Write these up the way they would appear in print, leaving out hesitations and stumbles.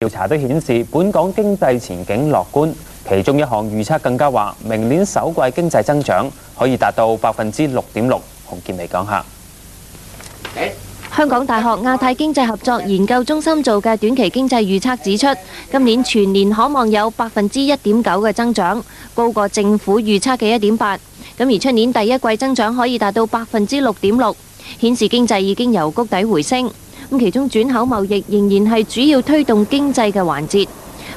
調查都顯示本港經濟前景樂觀，其中一項預測更加話明年首季經濟增長可以達到6.6%。洪建薇講下。香港大學亞太經濟合作研究中心做嘅短期經濟預測指出，今年全年可望有1.9%嘅增長，高過政府預測嘅1.8%。咁而出年第一季增長可以達到6.6%，顯示經濟已經由谷底回升。咁其中轉口貿易仍然係主要推動經濟嘅環節。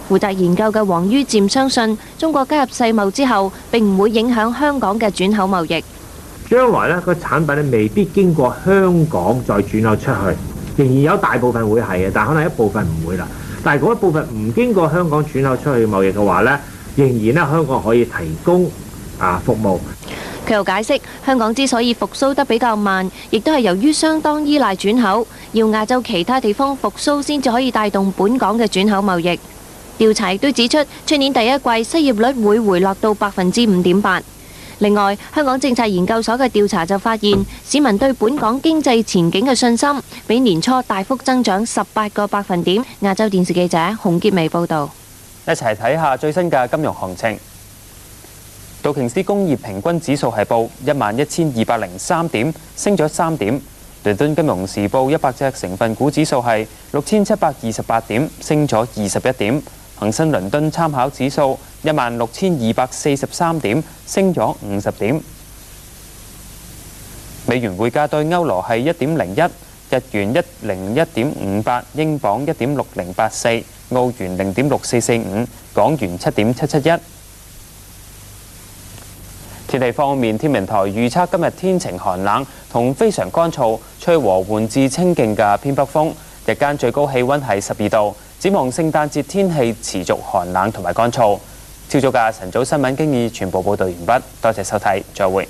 負責研究嘅黃于漸相信，中國加入世貿之後並唔會影響香港嘅轉口貿易。將來呢個產品未必經過香港再轉口出去，仍然有大部分會係嘅，但可能一部分唔會啦。但係嗰一部分唔經過香港轉口出去貿易嘅話呢，仍然香港可以提供服務。佢又解釋，香港之所以復甦得比較慢，亦都係由於相當依賴轉口，要亞洲其他地方復甦先至可以帶動本港嘅轉口貿易。調查亦都指出，去年第一季失業率會回落到5.8%。另外，香港政策研究所嘅調查就發現，市民對本港經濟前景嘅信心比年初大幅增長18個百分點。亞洲電視記者洪潔薇報導。一齊睇下最新嘅金融行情。道瓊斯工業平均指數係報11,203點，升咗3點。倫敦金融時報100隻成分股指數係6,728點，升咗21點。恒生倫敦參考指數16,243點，升咗50點。美元匯價對歐羅係1.01，日元101.58，英鎊1.6084，澳元0.6445，港元7.771。天氣方面，天文台預測今日天晴寒冷同非常乾燥，吹和緩至清勁嘅偏北風，日間最高氣溫係12度。展望聖誕節天氣持續寒冷同埋乾燥。朝早嘅晨早新聞經已全部報導完畢，多謝收睇，再會。